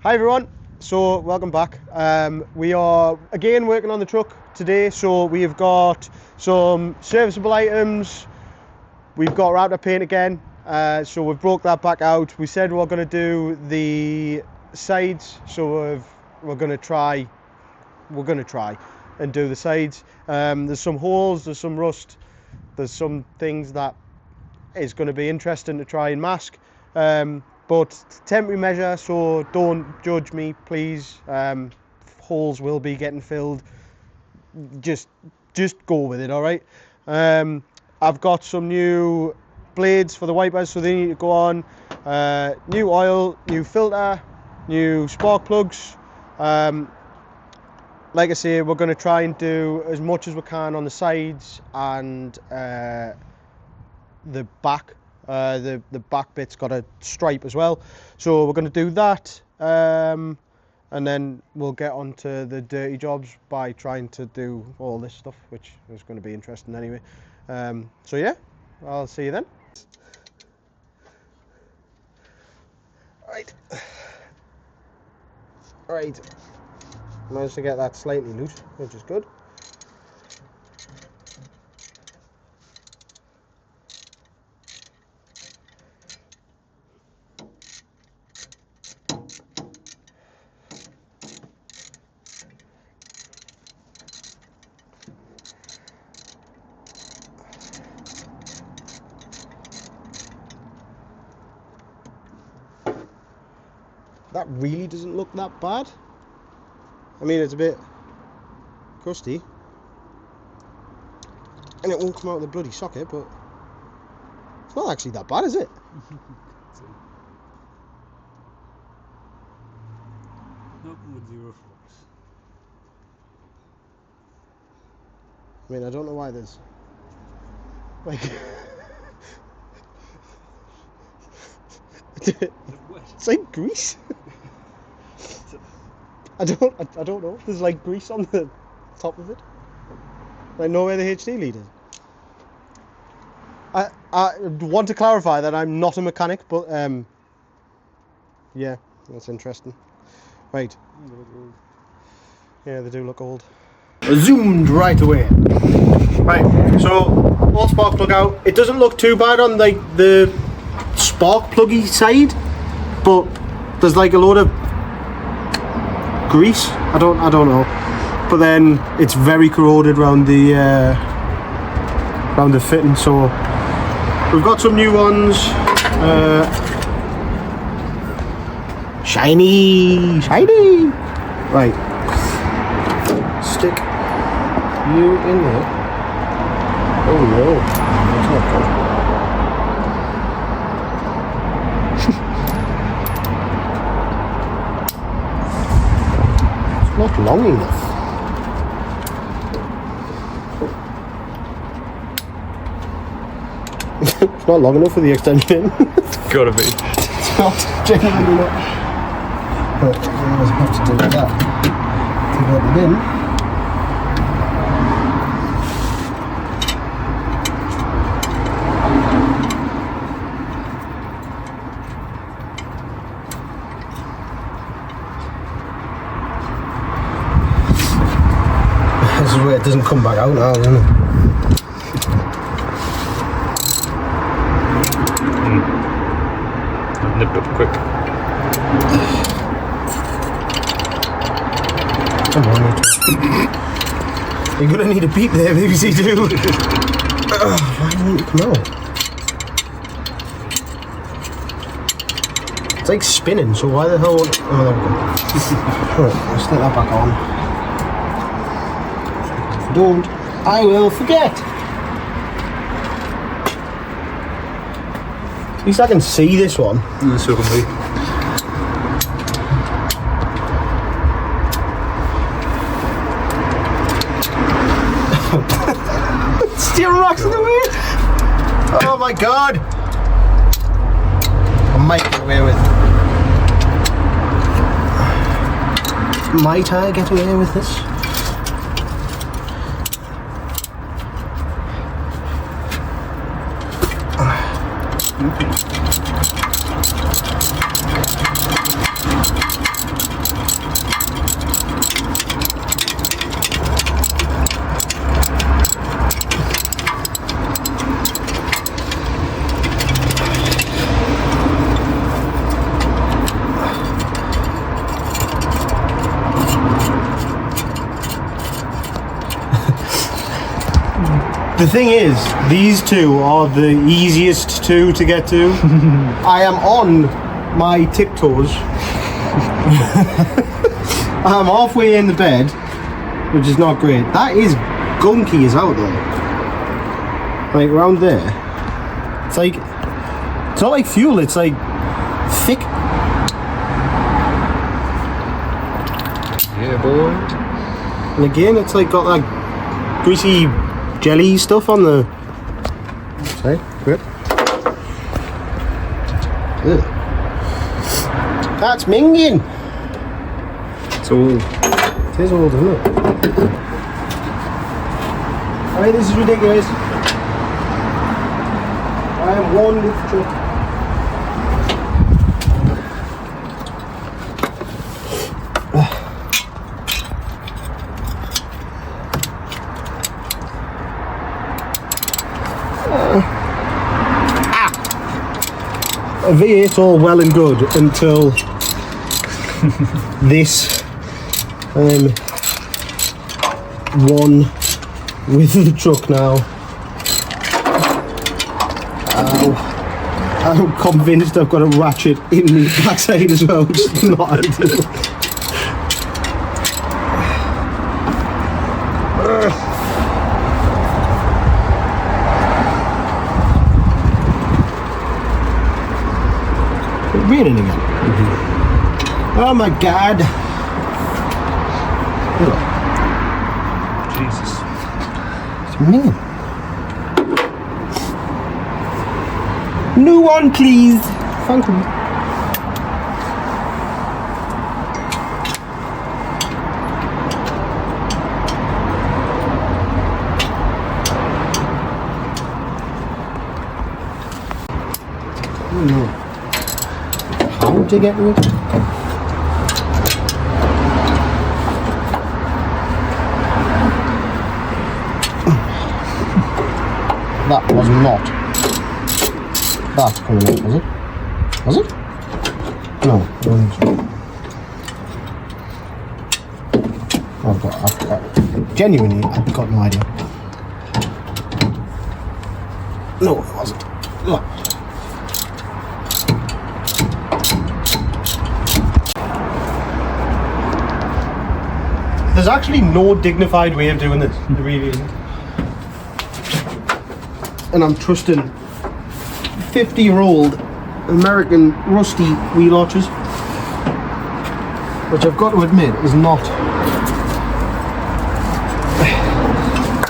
Hi everyone, so welcome back. We are again working on the truck today, so we've got some serviceable items, we've got wrap paint again, so we've broke that back out. We said we're going to do the sides, so we're going to try and do the sides. There's some holes, there's some rust, there's some things that is going to be interesting to try and mask. But temporary measure, so don't judge me, please. Holes will be getting filled. Just go with it, all right? I've got some new blades for the wipers, so they need to go on. New oil, new filter, new spark plugs. Like I say, we're going to try and do as much as we can on the sides and the back. The back bit's got a stripe as well, so we're going to do that, and then we'll get on to the dirty jobs by trying to do all this stuff, which is going to be interesting anyway. So yeah, I'll see you then. Right, managed to get that slightly loose, which is good. That really doesn't look that bad. I mean, it's a bit crusty and it won't come out of the bloody socket, but it's not actually that bad, is it? Not with zero flux. I mean, I don't know why there's like it's like grease. I don't know. There's like grease on the top of it. I know where the HD lead is. I want to clarify that I'm not a mechanic, but yeah, that's interesting. Right. They look old. Yeah, they do look old. Zoomed right away. Right, so all spark plug out. It doesn't look too bad on like the spark pluggy side, but there's like a load of grease. I don't know. But then it's very corroded around the fitting. So we've got some new ones. Shiny. Right. Stick you in there. Oh no, that's not good. It's not long enough. It's not long enough for the extension. Gotta be. It's not, genuinely not. But I always have to do that to get it in. This is where it doesn't come back out now, doesn't it? Nipped up quick. Come on, you're gonna need a beep there, BBC Two. Why won't it come out? It's like spinning, so why the hell won't it? Oh, there we go. Alright, I'll stick that back on. If I don't, I will forget. At least I can see this one. So can we. Steering racks in the way. Oh my god. I might get away with. Might I get away with this? The thing is, these two are the easiest two to get to. I am on my tiptoes. I'm halfway in the bed, which is not great. That is gunky as out there. Like around there. It's like, it's not like fuel, it's like thick. Yeah, boy. And again, it's like got that greasy jelly stuff on the side. Grip. Ugh. That's minging. It's all. It is old, isn't it? Alright, this is ridiculous. I am one with the truck. A V8 all well and good until this one with the truck now. I'm convinced I've got a ratchet in the backside as well, which is not ideal. It's raining again. Oh my god. Jesus. It's mean. New one, please. Thank you. No. How to get rid? That was not. That's coming out, was it? Was it? No, I don't think so. I've got, genuinely, I've got no idea. No, it wasn't. Ugh. There's actually no dignified way of doing this. There really isn't. And I'm trusting 50-year-old American rusty wheel arches, which I've got to admit is not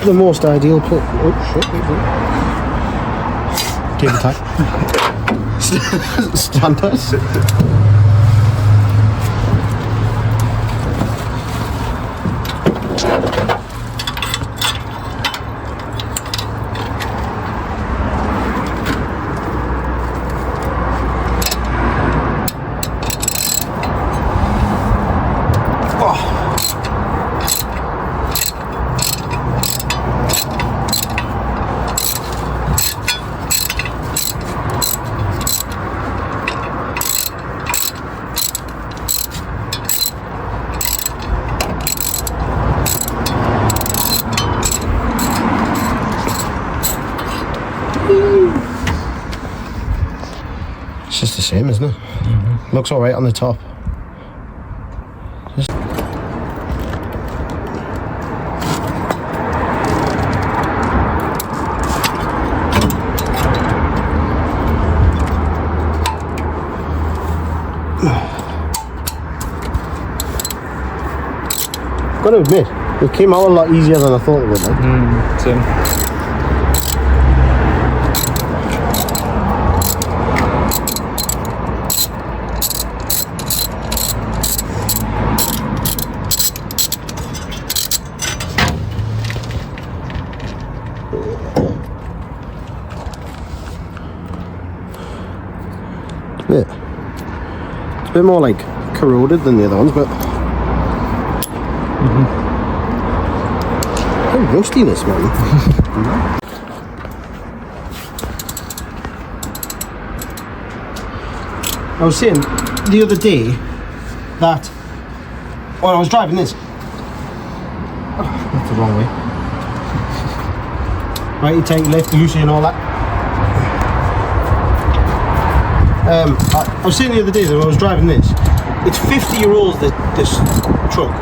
the most ideal place. Oh shit! Give it time. Stand us. It's just the same, isn't it? Mm-hmm. Looks alright on the top. Just... Got to admit, it came out a lot easier than I thought it would. Like. Same. It's a bit more like corroded than the other ones, but oh, rustiness, man. I was saying the other day that when I was driving this, that's the wrong way. righty tighty left, loosey and all that. I was saying the other day that when I was driving this, it's 50-year-old this truck,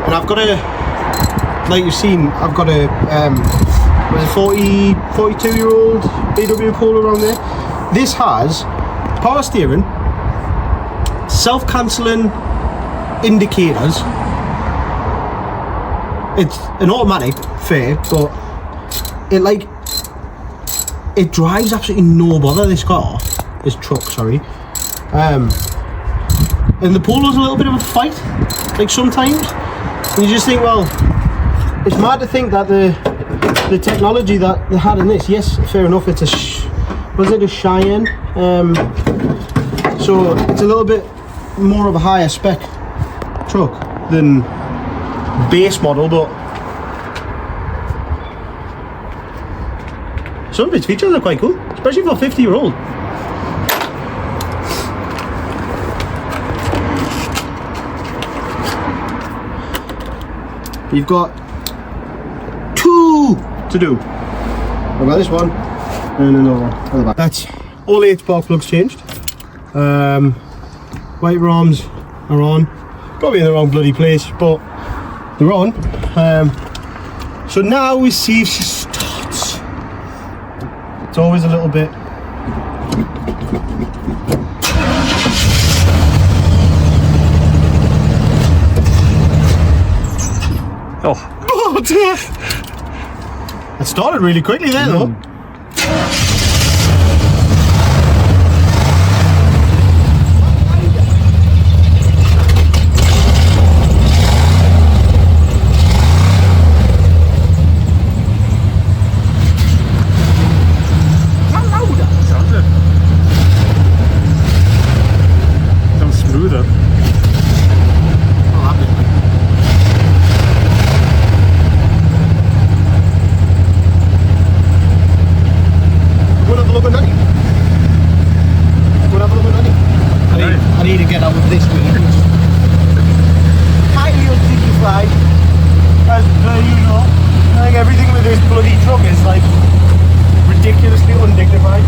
and I've got a, like you've seen, I've got a 42-year-old VW Polo around there. This has power steering, self-cancelling indicators. It's an automatic, fair, but it drives absolutely no bother, this truck, sorry. And the Polo's a little bit of a fight, like sometimes. And you just think, well, it's mad to think that the technology that they had in this, yes, fair enough, it's a Cheyenne? So it's a little bit more of a higher spec truck than base model, but some of its features are quite cool, especially for a 50-year-old. You've got 2 to do. I've got this one and another one at the back. That's all 8 spark plugs changed. White ROMs are on. Probably in the wrong bloody place, but they're on. So now we see if she starts. It's always a little bit. Oh dear! It started really quickly there though. I need to get on with this week. Highly undignified, as per usual. I think everything with this bloody truck is like ridiculously undignified.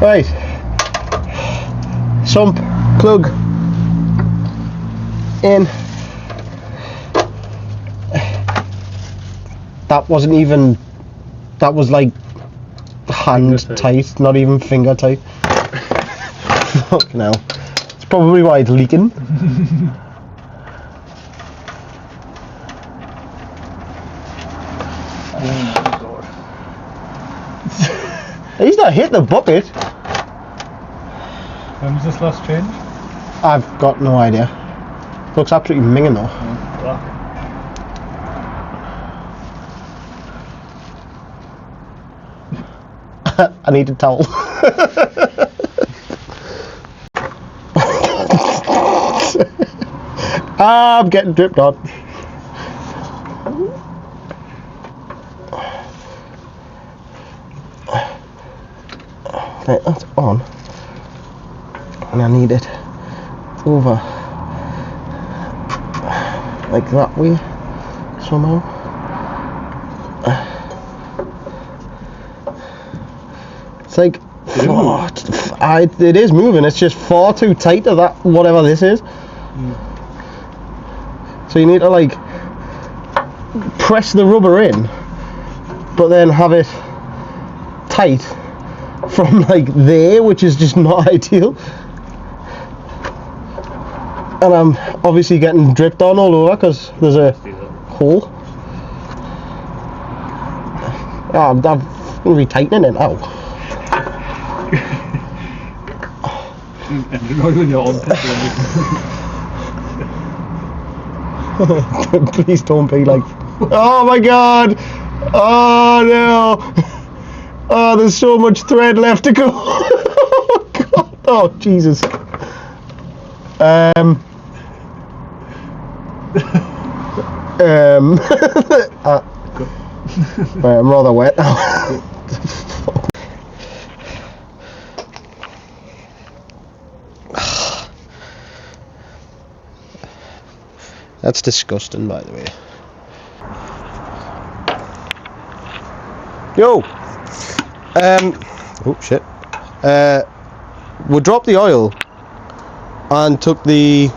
Right, sump plug in. That wasn't even, that was like hand tight, not even finger tight. Fucking hell. It's probably why it's leaking. He's not hit the bucket. When was this last change? I've got no idea. Looks absolutely minging though. I need a towel. I'm getting dripped on. Okay, that's on. And I need it over like that way somehow. It's like it is moving. It's just far too tight to that whatever this is. So you need to like press the rubber in, but then have it tight from like there, which is just not ideal. And I'm obviously getting dripped on all over because there's a hole. Oh, I'm retightening it now. Please don't be like, oh my god, oh no. Oh, there's so much thread left to go. Oh, God. Oh, Jesus. Right, I'm rather wet now. That's disgusting, by the way. Yo! Oh shit. We dropped the oil and took the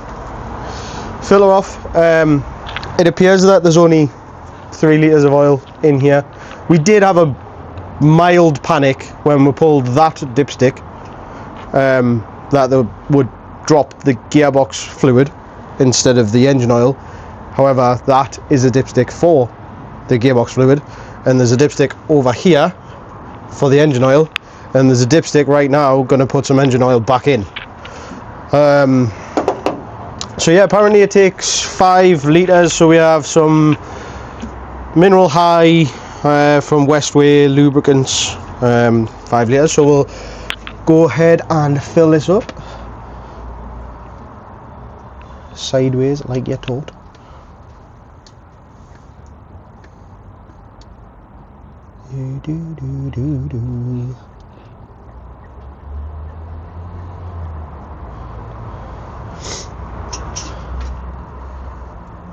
filler off. It appears that there's only 3 litres of oil in here. We did have a mild panic when we pulled that dipstick, that they would drop the gearbox fluid instead of the engine oil. However, that is a dipstick for the gearbox fluid, and there's a dipstick over here for the engine oil, and there's a dipstick right now going to put some engine oil back in. So yeah, apparently it takes 5 litres, so we have some Mineral High from Westway Lubricants, 5 litres, so we'll go ahead and fill this up sideways like you're taught.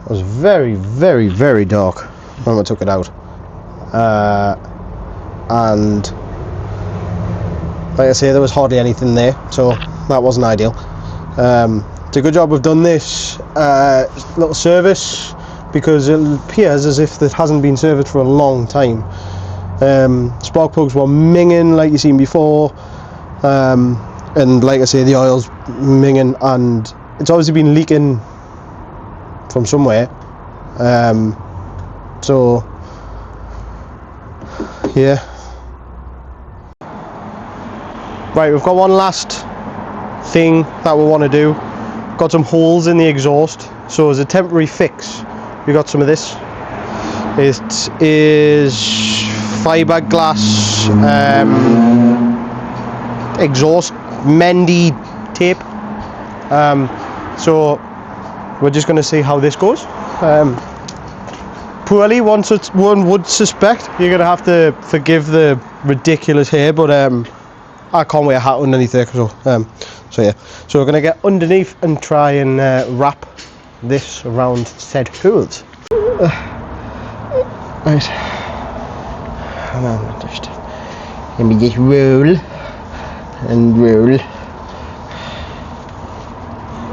It was very, very, very dark when we took it out, and like I say, there was hardly anything there, so that wasn't ideal. It's a good job we've done this little service, because it appears as if it hasn't been serviced for a long time. Spark plugs were minging like you've seen before, and like I say, the oil's minging, and it's obviously been leaking from somewhere. So yeah, right, we've got one last thing that we want to do. Got some holes in the exhaust, so as a temporary fix we got some of this. It is Fibreglass exhaust mendy tape, so we're just going to see how this goes. Poorly, one would suspect. You're going to have to forgive the ridiculous hair, but I can't wear a hat underneath there, so yeah. So we're going to get underneath and try and wrap this around said holes. Right. And then just let me just roll and roll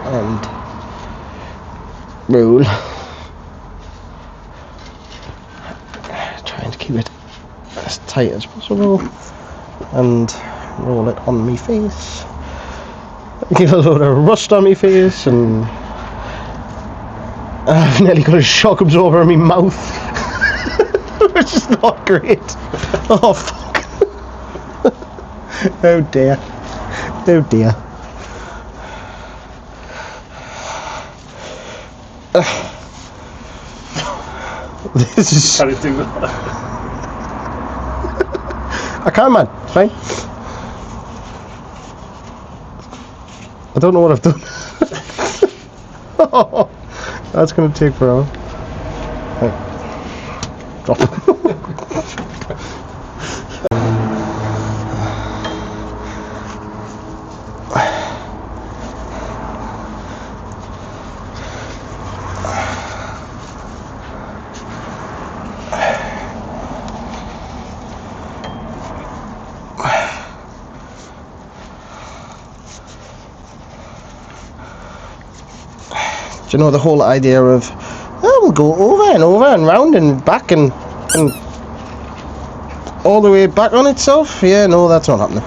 and roll. Trying to keep it as tight as possible and roll it on my face. Get a load of rust on my face, and I've nearly got a shock absorber in my mouth, which is not great. Oh fuck. Oh dear. Oh dear. This is... Can you do that? I can, man. It's fine. I don't know what I've done. Oh, that's going to take forever. Right. Drop it. Do you know the whole idea of, oh, we'll go over and over and round and back and all the way back on itself? Yeah, no, that's not happening.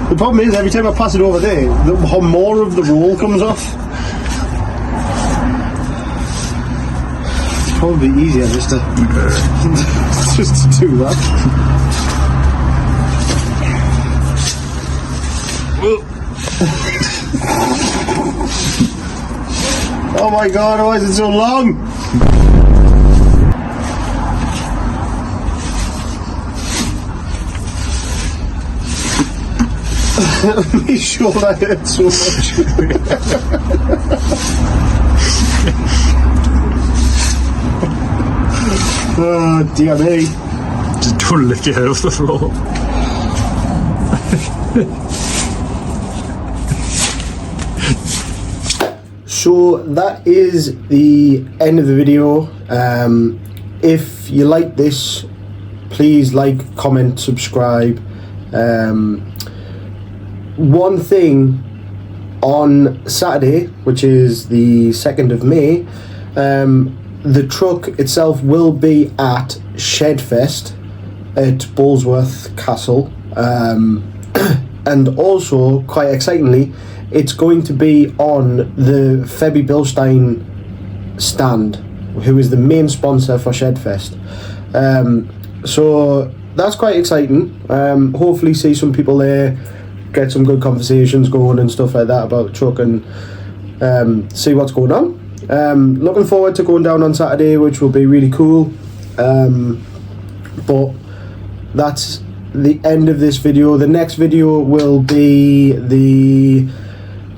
The problem is, every time I pass it over there, more of the roll comes off. It's probably easier just to just to do that. Oh my god, why is it so long? My shoulder hurts so much. Oh dear me. Just don't lift your head off the floor. So that is the end of the video. If you like this, please like, comment, subscribe. One thing, on Saturday, which is the 2nd of May, the truck itself will be at Shedfest at Ballsworth Castle, and also, quite excitingly, it's going to be on the Febby Bilstein stand, who is the main sponsor for Shedfest. So that's quite exciting. Hopefully see some people there, get some good conversations going and stuff like that about the truck, and see what's going on. Looking forward to going down on Saturday, which will be really cool. But that's the end of this video. The next video will be the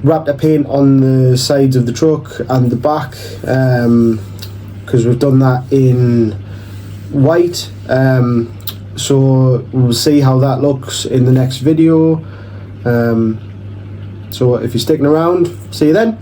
Raptor paint on the sides of the truck and the back, because we've done that in white. So we'll see how that looks in the next video. So if you're sticking around, see you then.